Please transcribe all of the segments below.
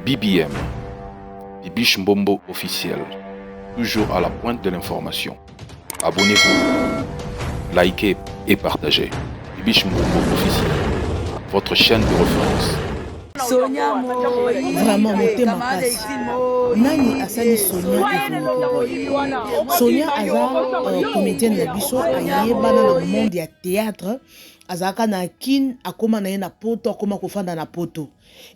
BBM, Bibiche Mbombo officiel, toujours à la pointe de l'information. Abonnez-vous, likez et partagez. Bibiche Mbombo officiel, votre chaîne de référence. Vraiment motema makasi nani asali Sonia aza comédienne na biso ayebana na monde ya théâtre azaka na kin akoma na ye na poto akoma kofanda na poto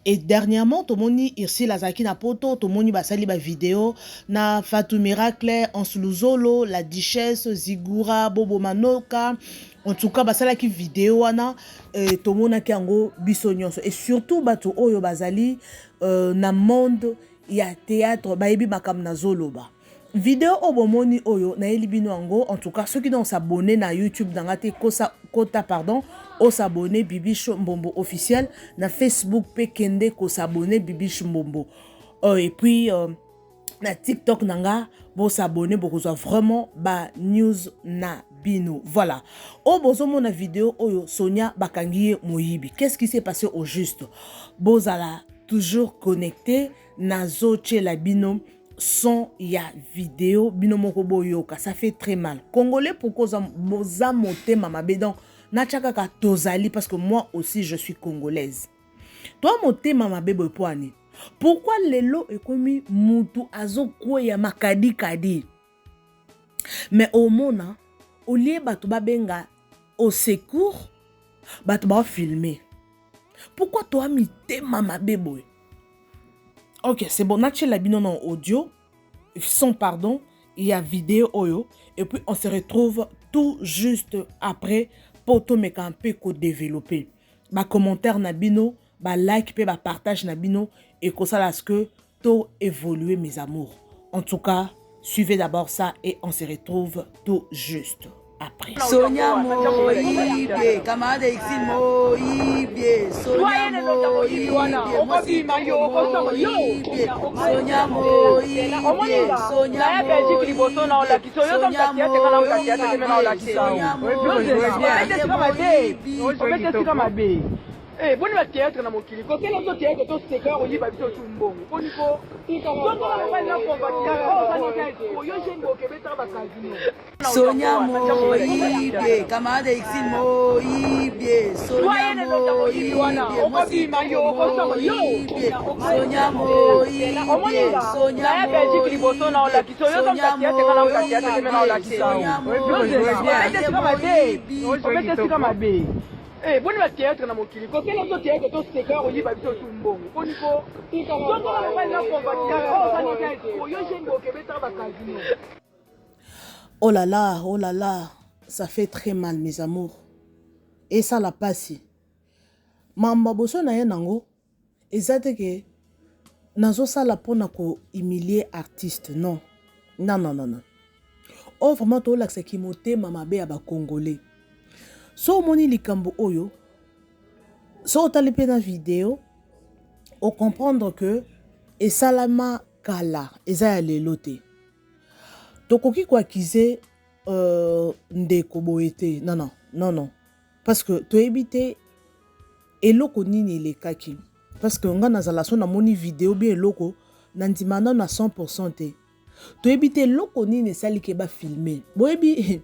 et dernièrement tomoni Ursule azaki na poto tomoni basali ba vidéo na Fatou Miracle Ansuluzolo la Duchesse Zigura Bobo Manoka. En tout cas, basala ki vidéo wana tomona ki yango biso nyonso et surtout bato oyo bazali na monde ya théâtre bayebi makam na zoloba. Vidéo obomoni oyo na elibino yango en tout cas ceux qui n'ont s'abonner na YouTube dangate kota pardon o s'abonner Bibiche Mbombo officiel na Facebook pe kende ko s'abonner Bibiche Mbombo et puis na TikTok nanga bo s'abonner bo kozwa vraiment ba news na bino. Voilà. O bozo mona vidéo oyo Sonia bakangiye moyibi. Qu'est-ce qui s'est passé au juste? Bozala toujours connecté na zoche la bino son ya vidéo bino moko boyoka. Ça fait très mal. Congolais pourquoi boza moté mama bedon na chaka ka tozali parce que moi aussi je suis congolaise. Toi moté mama bebo poani. Pourquoi lelo ekomi mutu azoko ya makadi kadi? Mais au mona au lieu bato babenga au secours bato ba filmer. Pourquoi toi mité mama bebo? OK, c'est bon, natche la bino en audio, son pardon, il y a vidéo oyo et puis on se retrouve tout juste après pour to mekampe ko développer. Ba commentaire na bino, ba like pe ba partage na bino et que ça là ce que to évoluer mes amours. En tout cas, suivez d'abord ça et on se retrouve tout juste après. Sonia Moïbe, camarade ici Moïbe, Sonia Moïbe, Sonia Moïbe, Sonia Moïbe. Eh, bonne la théâtre na mokili. Ko kela zo théâtre to seka o yiba biso chumbongo. Poniko, Sonia Moïbe, camarade ici Moïbe, Sonia Moïbe, Sonia Moïbe, Sonia Moïbe. Eh, bonne la théâtre na mokili. Ko kela zo théâtre to seka o yiba biso chumbongo. Poniko, oh là là, ça fait très mal mes amours. Et ça la passe. Mamba boso na ye nango, ezate ke nazo sala pona ko humilier artiste, non. Non non non non. Oh vraiment to la ki moté mama be aba congolais. So moni likambo oyo, so talipe na vidéo, au comprendre que et salama kala eza ya lelo te. Tokoki ko akize ndeko boete. Non non, non non. Parce que to ebite eloko nini elekaki. Parce que nga nazala so na moni vidéo bien eloko nandimana na 100% te. To ebite eloko nini sali ke ba filmer. Boebi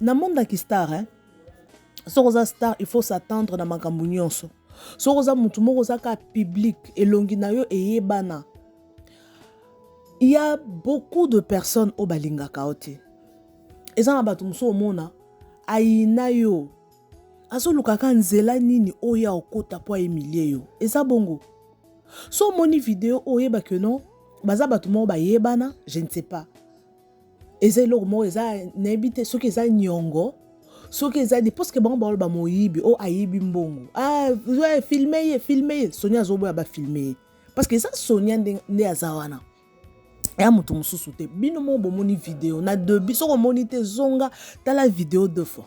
na monde ki star hein. Sokoza star, il faut s'attendre na makambo nyonso. Sokoza mutu moko zaka public elongi na yo eyebana. Il y a beaucoup de personnes au balinga kaote. Eza na bato muso omona ayina yo. Aso lukaka nzela nini oya okota po emilie yo. Eza bongo. So moni vidéo oyeba que non, baza bato mo bayebana, je ne sais pas. Eza eloko mo eza nebite soki eza nyongo. Ce que ça dit parce que bon ba moyibi o ayibi mbongo ouais filmer Sonia zobo ya ba filmer parce que ça Sonia ndé azawana ya mutu mususu te bino mo bomoni vidéo na debi soko monite zonga ta la vidéo deux fois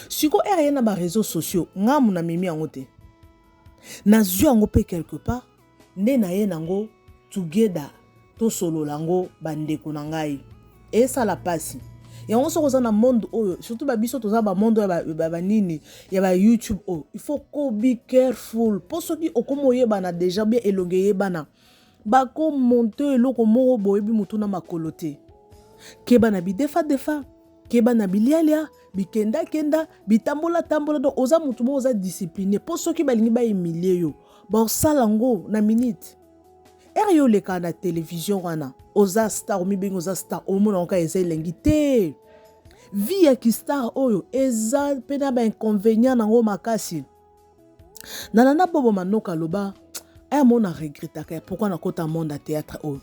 siko rien na ba réseaux sociaux ngamu na mimi yango te na zui yango pe quelque part nde na ye nango together to solo lango bandeko na ngai et ça la passe. Et on se retrouve dans le monde, surtout babiso toza ba monde ba nini, ya ba YouTube il faut ko be careful. Pour ceux qui okomoye bana déjà bien elongeye bana. bako monte eloko moko boyebi mutu na makolo te. Keba na bidefa defa, keba na bilialia, bikenda kenda, bitambola tambola, donc oza mutu mo oza discipliné. Po soki balingi ba humilier yo, ba salango na minute. Yo leka na télévision wana, oza star, omi bengi oza star, omona onka eza elengi te. Vie ya ki star oyo, eza pena ba inconvénient nango makasi. Nanana bobo manoka loba, mona regretaka ya pourquoi na kota monde à théâtre oyo.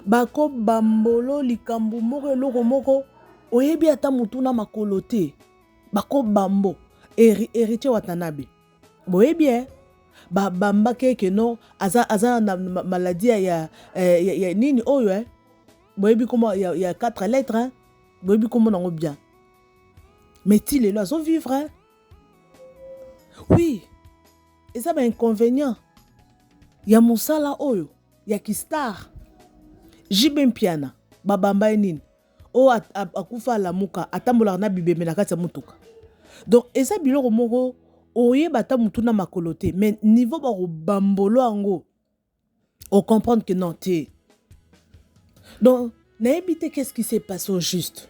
Bako bambolo likambu moko eloko moko, oyebi ata mutu na makolo te. Bako bambo, héritier Watanabe. Boyebi bamba keke no, aza na maladie ya nini oyo boyebi comment il y a 4 lettres boyebi comment nango bien. Mais il est là, ils vivre oui. Et ça, inconvénient. Il y a Moussala Oyo, il y a Kistar, Jibem Piana, Babamba Enin, O Akufa la Muka, Atambola na Bibe Menakata Mutuka. Donc, et ça, Biloro Moro, Oye Bata Mutuna Makolote, mais niveau Baro Bambolo Ango, on comprend que non, t'es. Donc, n'habitez qu'est-ce qui s'est passé au juste.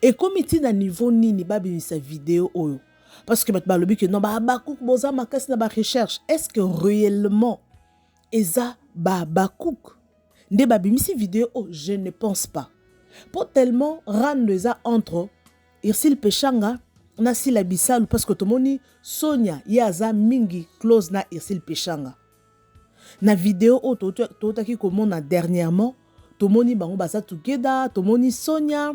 Et comme il est à niveau Nini, Babi sa vidéo Oyo. Parce que balobi que non bakouk boza makas na ba recherche, est-ce que réellement eza bakouk nde babimisi vidéo je ne pense pas. Pour tellement rendre eza entre Irsil Pechanga na Sila Bisalu parce que tomoni Sonia yaza mingi close na Irsil Pechanga. Na vidéo totaki komona dernièrement tomoni bango baza together, tomoni Sonia,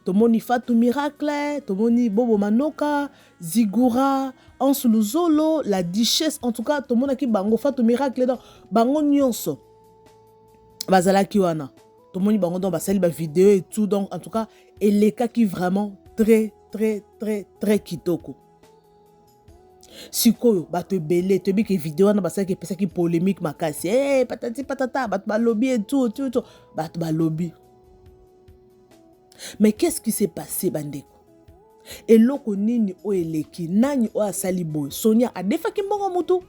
tomoni Fatou Miracle, tomoni Bobo Manoka, Zigura, Ansulu Zolo, la Duchesse, en tout cas, tomoni ki bango Fatou Miracle, donc bango nyonso. Bazala kiwana. Tomoni bango donc basali ba vidéo et tout, donc en tout cas, et les cas qui vraiment très kitoko. Sikoyo, bato belé, te bi que vidéo na basali ki pesa ki polémique makasi. Patati patata, bato ba lobby et tout, bato ba lobby. Mais qu'est-ce qui s'est passé, Bandeko? Et loko nini o eleki, nani o asali boy. Sonia a defa kimbongo mutu.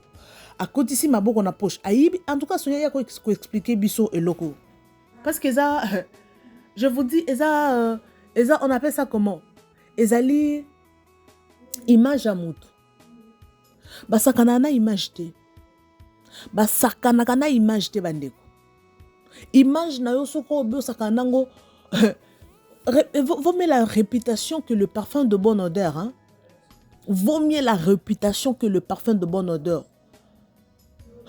A côté si ma boko na poche. Aïbi, en tout cas, Sonia yako expliquer biso et loko. Parce que ça, je vous dis, ça, on appelle ça comment? Ezali image à mutu. Basakana na image te. Basakana kana image te, Bandeko. Image na yo soko obe sakanango. Vaut mieux la réputation que le parfum de bonne odeur. Hein? Vaut mieux la réputation que le parfum de bonne odeur.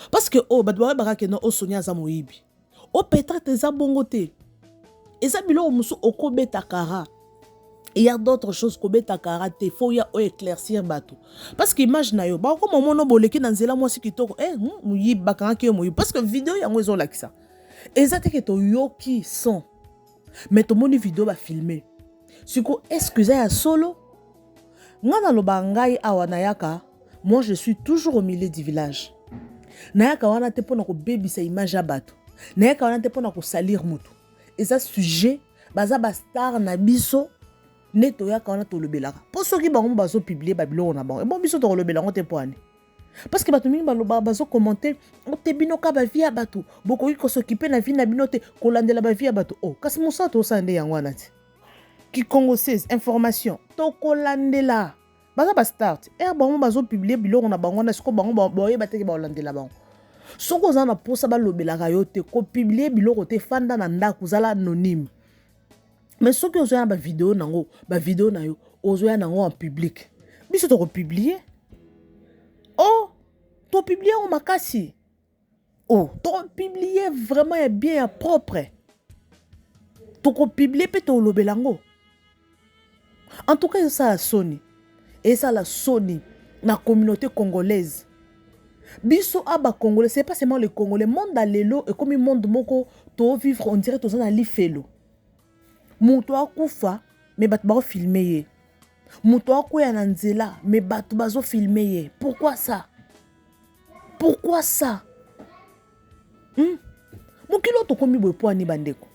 Parce que, badouare barake no o Sonia zamoibi. O peut-être zabongote. Et ça bilo musu okobe takara. Il y a d'autres choses kobe takara te. Faut ya o éclaircir bateau. Parce que image na yo. Ba ko mono boleki na nzela mwasi kitoko. Muyi bakanga ke muyi. Parce que vidéo yango ezo lakisa. Et ça te ke to yoki son. Mais tout le monde vidéo va filmer. Siko, est-ce que ça solo? Ngana lo bangai awanayaka, moi je suis toujours au milieu du village. Nayaka wana te pona ko baby sa image à bato. Nayaka wana te pona ko salir mutu. Et ça sujet, baza ba star na biso, neto yaka wana to lobelaka. Pour ceux qui bango bazo publier babilo na bango. Et bon biso to lobelaka te poane. Parce que bato mingi bazo commenter o te binoka ba via bato boko ko s'occuper na vie na binote ko landela ba via bato kasi musa to sande yango wana ti ki Congo 16 information to ko landela baza ba start bango bazo publier biloko na bango na siko bango boye bateke ba landela bango soko za na posa ba lobelaka yo te ko publier biloko te fanda na ndako zala anonyme mais soki ozoya na ba vidéo nango ba vidéo na yo ozoya nango en public biso to ko publier. Tu publies en makasi. Tu publies vraiment bien propre. Tu publies peut-être au lobelango. En tout cas, ça la Sony. Et ça la Sony na communauté congolaise. Biso aba congolais, c'est pas seulement les congolais. Le monde à l'élo et comme le monde moko to vivre on dirait tous en ali felo. Muto akufa mais bat ba filmer. Muto akuya na nzela mais bat bazo filmer. Pourquoi ça? Pourquoi ça? Mon kilo to komi boy poani bandeko.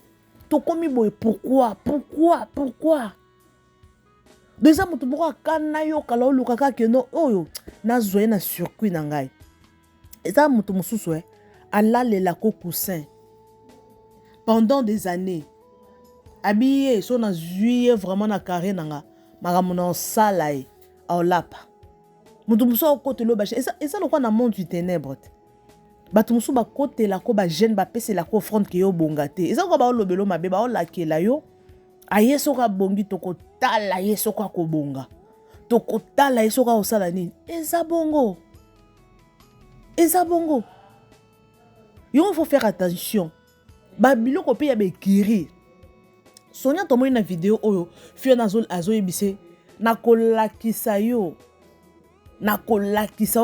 To komi boy pourquoi? Déjà mutu boko kana yo kala lukaka keno oyo na zoye na circuit na ngai. Eza mutu mususu ala lela ko coussin. pendant des années habillé so na zuye vraiment na carré nanga makambo na osala ye aolapa mutu mosusu akotela oyo eza lokwa na monde du ténèbre te bato mosusu bakotelako bagene bapeselako offrande ke yo bonga te eza lokwa baolobela mabe baolakela yo aye soki abongi tokotala ye soki akobonga tokotala ye soki akosala nini eza bongo yo faut faire attention babiloko mpe ya bekiri Sonia tomoni na video oyo fio azoyebise nakolakisa yo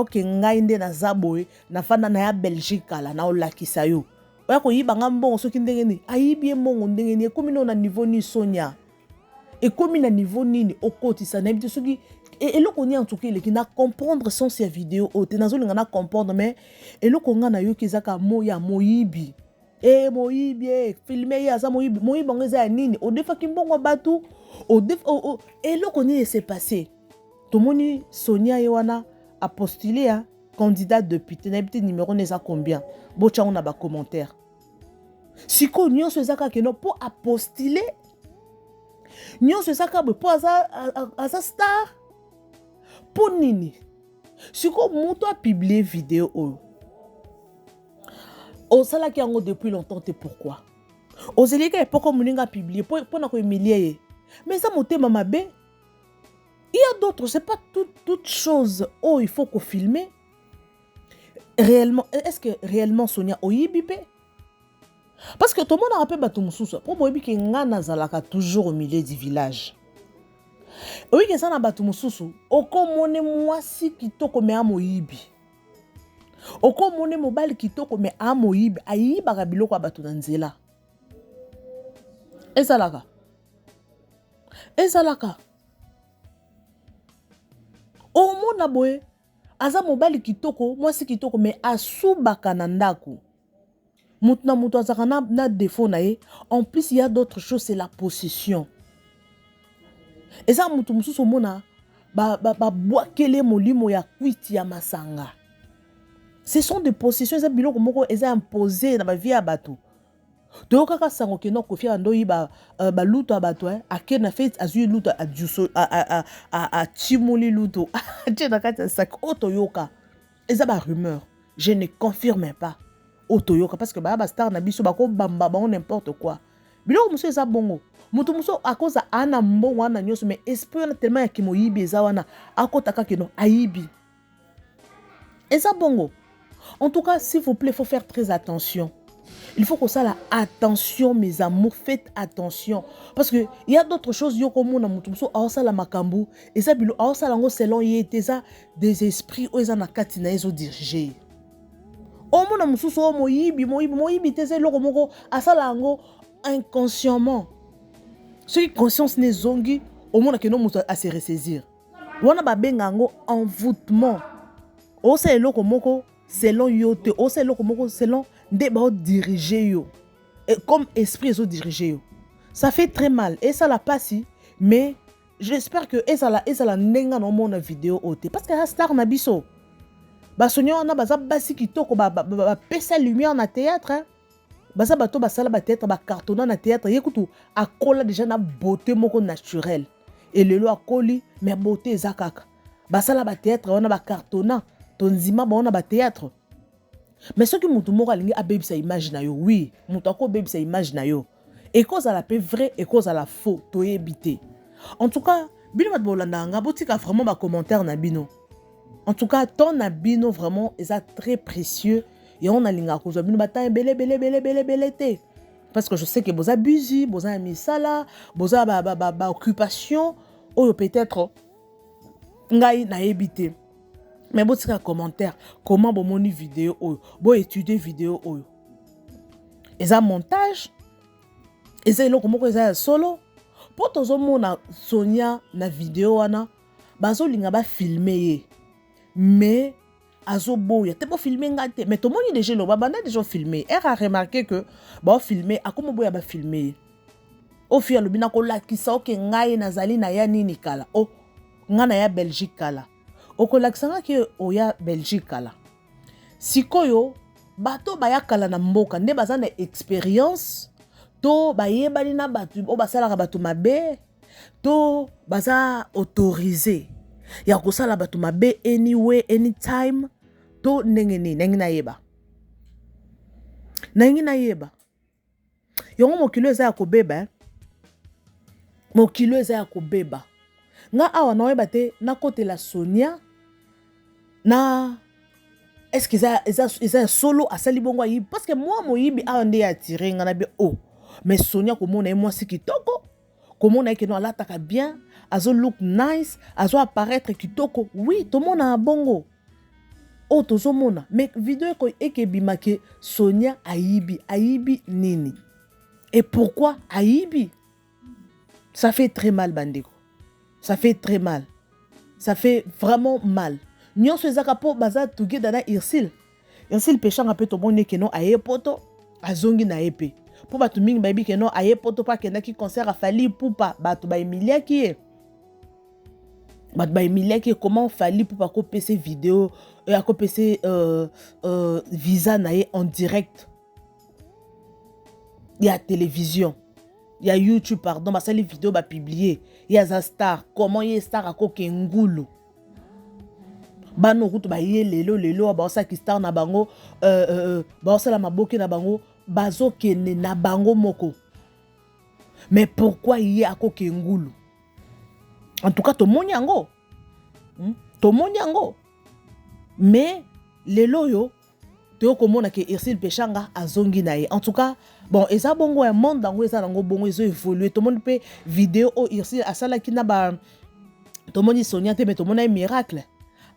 ke ngai nde naza boye nafanda na ya Belgique kala naolakisa yo oya koyibanga mbongo soki ndenge nini ayibi ye mbongo ndenge nini ekomi na niveau ni Sonia ekomi na niveau nini okotisa na yebi soki eloko ni en tout cas eleki na comprendre sens ya video oyo te nazolinga na comprendre mais eloko nga na yoki ezaka moya moyibi moyibi filme ye aza moyibi ngo eza ya nini odefaki mbongo bato eloko nini s'est passé tomoni Sonia ye wana a postulé à candidat député na yebi numéro neza combien botyango na bacommentaire sikoyo nyonso ezaka keno mpo apostule nyonso ezaka boye mpo aza star mpo nini sikoyo moto apiblie video oyo osalaki yango depuis longtemps te pourquoi ozelika epoko moninga apiblie mpo na koemilie ye mais eza motema mabe il y a d'autres c'est pas toute chose oh il faut qu'on filme réellement est-ce que réellement Sonia oyibi pe parce que tout le monde a rappelé bato mosusu po boyebi ke nga nazalaka toujours au milieu du village oui ke ça na bato mosusu okomone mwasi kitoko me amoyibi okomone mobali kitoko me amoyibi ayibaka biloko ya bato na nzela ezalaka omona boye aza mobali kitoko mwasi kitoko me asubaka na ndako mutu na mutu azaka na défaut na ye en plus il y a d'autres choses c'est la possession eza mutu mosusu omona babwakele molimo ya kwiti ya masanga ce sont des possessions eza biloko moko eza imposé na bavie ya bato toyokaka sango keno kofia ndoyi baluto ya bato ake na fait azwi luto atimoli luto atie na kati ya sak oyo toyoka eza barumeur je ne confirme pas oyo toyoka parce que baya bastar na biso bakobamba bango n'importe quoi biloko mosusu eza bongo mutu mosusu akoza ana mbongo wana nyonso mais esprit wana tellement ya kimoyibi eza wana akotaka keno ayibi eza bongo. En tout cas, s'il vous plaît, il faut faire très attention. Il faut que ça la attention, mes amours, faites attention. Parce que il y a d'autres choses, yoko mona mutumso, aosa la makambu, et ça bilo aosa lango selon yete ça des esprits oza na katina ezo diriger. O mona mususu o moyibi teze loko moko asala lango inconsciemment. Ce qui conscience ne zongi, au mona que non muto à se ressaisir. Wana ba benga ngo envoûtement. Osa eloko moko selon yo te osa eloko moko selon nde ba diriger yo et comme esprit ezo diriger yo ça fait très mal et ça la passe mais j'espère que ezala ndenga na mona vidéo ote parce que la star na biso ba sonyo na baza basi kitoko ba pesa lumière na théâtre hein baza bato basala ba théâtre ba cartonnant na théâtre yekutu akola déjà na beauté moko naturelle et lelo akoli mais beauté ezakaka basala ba théâtre wana ba cartonnant tonzima ba wana ba théâtre mais ce que mutu moko alingi abebisa image na yo oui mutu ako bebisa image na yo et cause à la peu vrai et cause à la faux to ebité en tout cas bino bat bolanda nga botika vraiment ba commentaire na bino en tout cas ton na bino vraiment est très précieux et on alinga cause bino bata belé te parce que je sais que vous abusez vous avez mis ça là vous avez ba occupation ou peut-être ngai na ebité. Mais bon, c'est un commentaire. Comment bon moni vidéo ou bon étudier vidéo ou. Et ça montage. Et ça comment ça solo. Pour tous les gens Sonia na vidéo wana, bazo linga ba filmer. Mais azo boya te pas filmer ngate. Mais tout le monde déjà le banda déjà filmer. Elle a remarqué que ba filmer a comment boya ba filmer. Au fia le bina ko la kisa ke ngai nazali na ya nini kala. Oh ngana ya Belgique kala. Okolakisanga ke oya Belgique kala. Sikoyo bato baya kala na mboka nde baza na expérience to bayebani na batu o basalaka batu mabe to baza autorisé ya kosala batu mabe anyway anytime to ndenge nini ndenge nayeba yongo mokilo eza ya kobeba mokilo eza ya kobeba nga awa naoyeba te nakotela Sonia na est-ce que eza solo asali bongo ayibi parce que moi moyibi awa nde attiré nga na bi oh mais Sonia komona ye mwasi kitoko komona ye keno alataka bien azo look nice azo apparaître kitoko oui tomona bongo oh tozomona mais vidéo ekebima ke Sonia ayibi nini et pourquoi ayibi ça fait très mal bandeko ça fait très mal ça fait vraiment mal nyonso ezaka po baza together na Irsil pechanga pe tomoni keno aye poto azongi na epe po batu mingi bayebi keno aye poto pa kendaki concert a Fally Ipupa batu ba emiliaki ye comment Fally Ipupa ko PC vidéo et ko PC visa na ye en direct ya télévision ya YouTube pardon basali vidéo ba publier ya za star comment ye star akoke ngulu bano kutu ba ye lelo ba osaki star na bango ba osala maboke na bango bazo kene na bango moko mais pourquoi ye akoke ngulu en tout cas tomoni yango mais lelo yo to komona ke Irsil Pechanga azongi na ye en tout cas bon eza bongo ya monde dango eza nango bongo ezo évoluer tomoni pe vidéo o Irsil asala kina ba tomoni Sonia te mais tomona miracle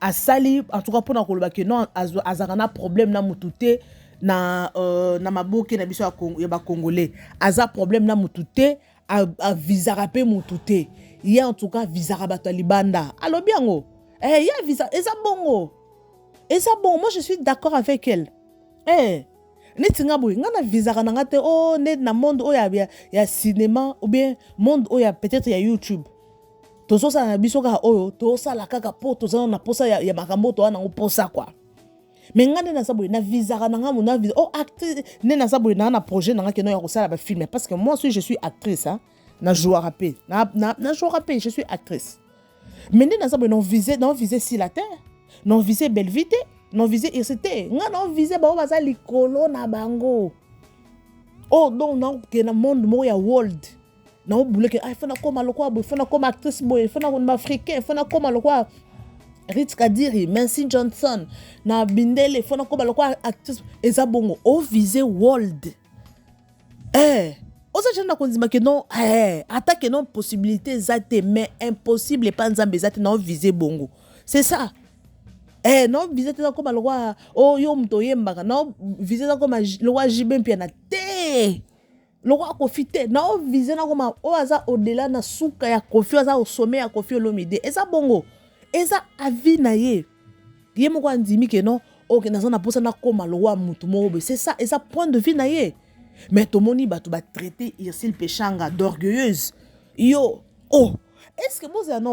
asali en tout cas pona koloba ke non azaka na problème na mutute na maboke na biso ya ba congolais aza problème na mutute a visa pe mutute il en tout cas visa bato libanda allo biango il y a visa eza bon moi je suis d'accord avec elle netinga boy ngana visa kana te oh net na monde o ya cinéma ou bien monde o ya peut-être ya YouTube tozo sa na biso ka oyo to sala kaka po tozo na posa ya makambo to na posa quoi mais ngane na saboy na visa kana ngamu na visa oh actrice ne na saboy na projet na ngakeno ya ko sala ba film parce que moi aussi je suis actrice hein na joueur rapé na joueur rapé je suis actrice mais ne na saboy non viser si la terre non viser belle vite non viser ICT nga non viser ba baza likolo na bango oh donc non que na monde mo ya world na obule ke fana koma lokwa bo fana koma actrice boy fana ko africain fana koma lokwa Rich Kadiri Mercy Johnson na bindele fana koma lokwa actrice eza bongo o viser world oza jana konzima ke non attaque non possibilité zate mais impossible pas nzambe zate non viser bongo c'est ça non viser ça comme le roi oh yo mto yembaka non viser ça comme le roi Jibin pia na te le roi Kofite non viser na comme o aza au-delà na suka ya Kofi aza au sommet ya Kofi Olomide eza bongo eza avi na ye moko andimi ke non o ke na posa na comme le roi mutu mo c'est ça eza point de vue na ye mais tomoni bato ba traiter Irsil Pechanga d'orgueilleuse yo oh est-ce que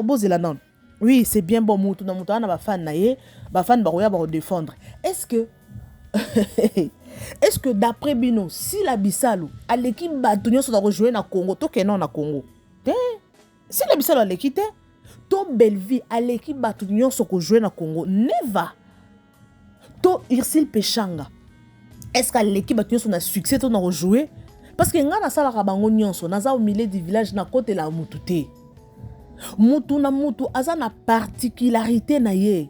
bozela non oui c'est bien bon mutu na mutu ana ba fan na ye ba fan ba roya ba défendre est-ce que d'après bino si la Bissalo à l'équipe bato nyonso na rejouer na Congo to kenon na Congo si la Bissalo à l'équipe to Belleville à l'équipe bato nyonso ko jouer na Congo never to Irsil Pechanga est-ce qu'à l'équipe bato nyonso na succès to na rejouer parce que nga na sala ka bango nyonso naza au milieu du village na côté la mutu te mutu na mutu aza na particularité na ye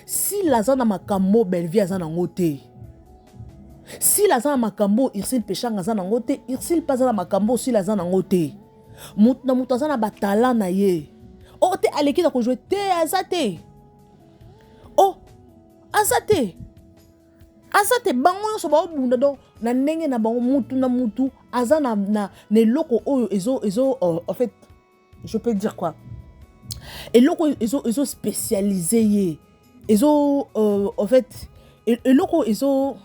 si laza na makambo Belleville aza na ngote si laza na makambo Irsil Pechanga aza na ngote Irsil pas na makambo si laza na ngote mutu na mutu aza na batala na ye oh te aleki na ko jouer te azate oh azate bango nyonso ba obunda donc na ndenge na bango mutu na mutu aza na loko oyo ezo en fait je peux dire quoi et loko ezo spécialisé ye ezo en fait et loko ezo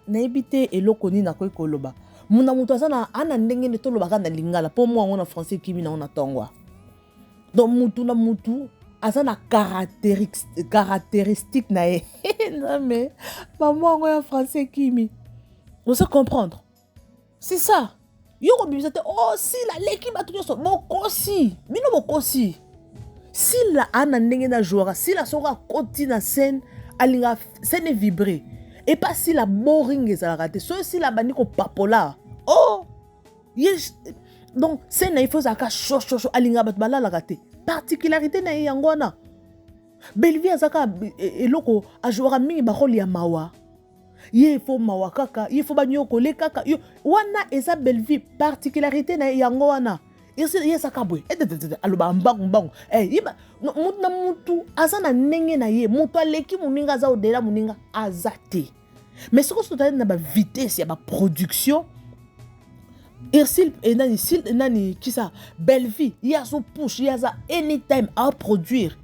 na ebité et loko ni na ko koloba muna mutu aza na ana ndenge ne to loba na lingala po moi on en français kimi na on atongwa donc mutu na mutu aza na caractéristique na ye non mais maman en français kimi on sait comprendre c'est ça Yo bimisa te oh sila leki bato nyonso bokosi bino bokosi sila ana ndenge na jouera sila soka koti na scène alinga scène vibré et pas sila boring ezalaka te so sila bandi kopapola oh yes donc scène il faut zaka chaud alinga bato balalaka te particularité na ye yango wana Belleville azaka eloko a jouera mingi bakoli ya mawa ye faut mawa kaka ye faut banyoko le kaka yo wana eza Belleville particularité na yango wana ye saka boy aloba mbangu yiba mutu na mutu aza na ndenge na ye mutu aleki muninga aza odela muninga aza te mais soko sotali na ba vitesse ya ba production Irsil nani kisa Belleville yazo push yaza anytime à produire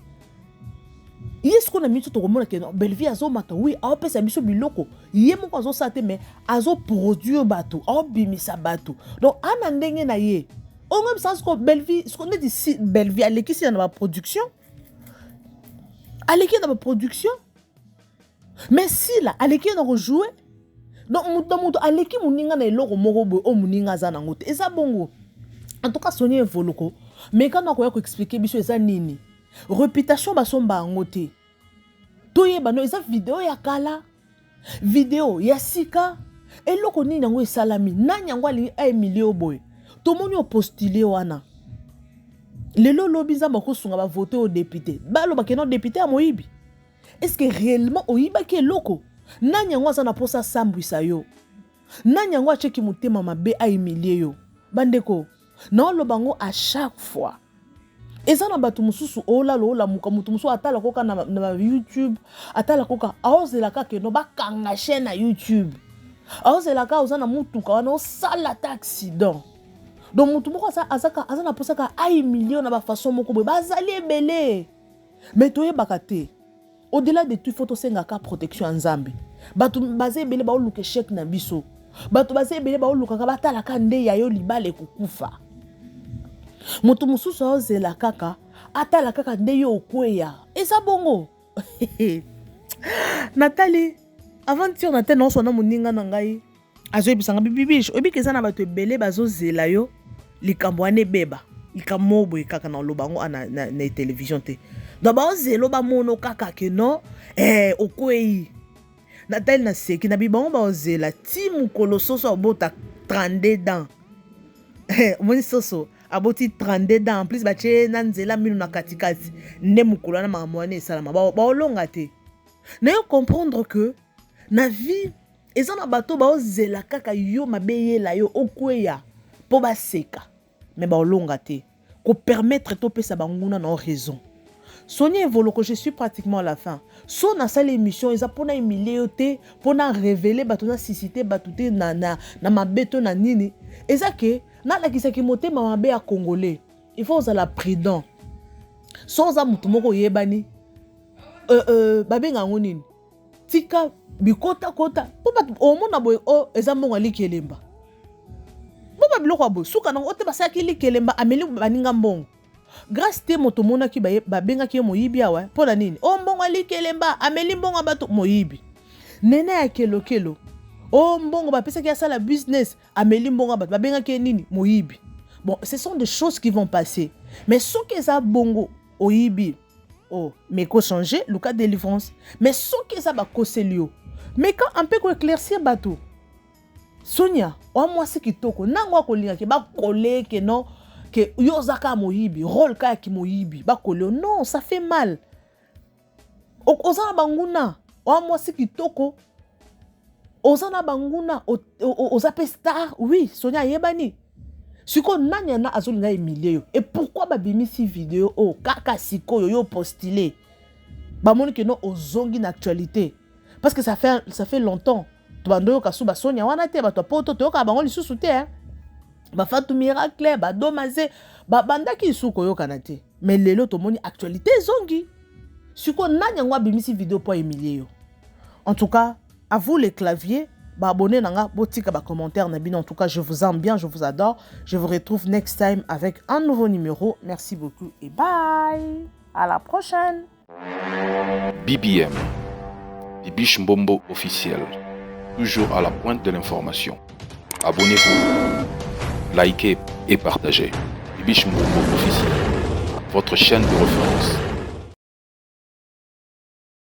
Yes qu'on a mis tout au monde que Belleville azo mata oui a opesa biso biloko ye moko azo sate mais azo produire bateau a bimisa bateau donc ana ndenge na ye on même sens que Belleville ce qu'on dit ici Belleville aleki si dans la production aleki dans la production mais si là aleki na rejouer donc muto aleki muninga na eloko moko boy o muninga za nango te eza bongo en tout cas Sonia Evoloko mais quand on ko expliquer biso eza nini réputation basomba yango te toyeba no eza video ya kala video ya sika eloko nini yango esalami nani yango alingi Emilio boy tomoni opostile wana lelo lobi nzamba kosunga bavote au député baloba ke non député ya moyibi est-ce que réellement oyibaki eloko nani yango aza na posa sambwisa yo nani yango acheki motema mabe Emilio yo bandeko na oloba ngo à chaque fois eza na bato mususu ola muka mutu musu atala koka na YouTube atala koka aozela kaka no bakanga chaîne na YouTube aozela kaka oza na mutuka wana osala ta accident donc mutu moko aza na posaka Emilio na ba façon moko boy bazali ebele mais toyebaka te au-delà de tout faut senga ka protection nzambe bato baza ebele ba oluka chèque na biso bato baza ebele ba oluka ka batala ka nde ya yo libale kokufa moto mususu ozela kaka atala kaka nde yo okweya eza bongo Nathalie avant-hier Nathalie non sona moninga na ngai azoyebisanga bibibish oyebika eza na bato ebele bazozela yo likambo ane beba likambo boye kaka na lobango na télévision te donc bazelo bamono kaka ke non okweyi Nathalie na seki na bibango bazela ti mukolo soso abota 32 dents moni soso aboti 32 dents en plus bache na nzela minu na katikati nde mukolo na makamwane esalama baolonga te na yo comprendre que na vie eza na bato baozela kaka yo mabeyela yo okweya po baseka mais baolonga te ko permettre to pesa banguna na raison Sonia Evoloko, je suis pratiquement à la fin. So na salle émission, ils a pona humilier te, pona révéler bato na sisité batute na mabeto na nini. Et ça que na la kisaki moté mamabe à congolais. Il faut la prudent. So za mutu moko yebani. Babenga ngonini. Tika bikota kota. Po bat o mona boy o ezambonga likelemba. Bo ba biloko boy suka na ote basaki likelemba ameli baninga mbongo. Grâce te moto mona ki babenga ki moyibi awa pona nini o mbongo likelemba ameli mbongo bato moyibi nene ya kelo o mbongo bapesa ki asala business ameli mbongo bato babenga ki nini moyibi bon ce sont des choses qui vont passer mais soki eza bongo oyibi oh mais ko changer le cas de délivrance mais soki eza ba koselio mais quand un peu ko éclaircir bato Sonia o moi c'est kitoko nango akolinga ke ba coller ke non que yozaka moyibi rôle ka ki moyibi ba koleo non ça fait mal ozana banguna o moi c'est kitoko ozana banguna ozape star oui Sonia yebani siko nanya na azolinga Emilio et pourquoi ba bimisi vidéo o kaka siko yo postulé ba moni que non ozongi na actualité parce que ça fait longtemps to bando ka suba Sonia wana te ba to poto to ka bango lisusu te hein ba fatu miracle ba domaze ba bandaki isuko yo kanate mais lelo to moni actualité zongi siko nanya ngwa bimisi vidéo pour Emilio en tout cas à vous les claviers ba abonner nanga botika ba commentaire na bino en tout cas je vous aime bien je vous adore je vous retrouve next time avec un nouveau numéro merci beaucoup et bye à la prochaine BBM Bibiche Mbombo officiel toujours à la pointe de l'information abonnez-vous. likez et partagez. Bibiche Mbongo officiel, votre chaîne de référence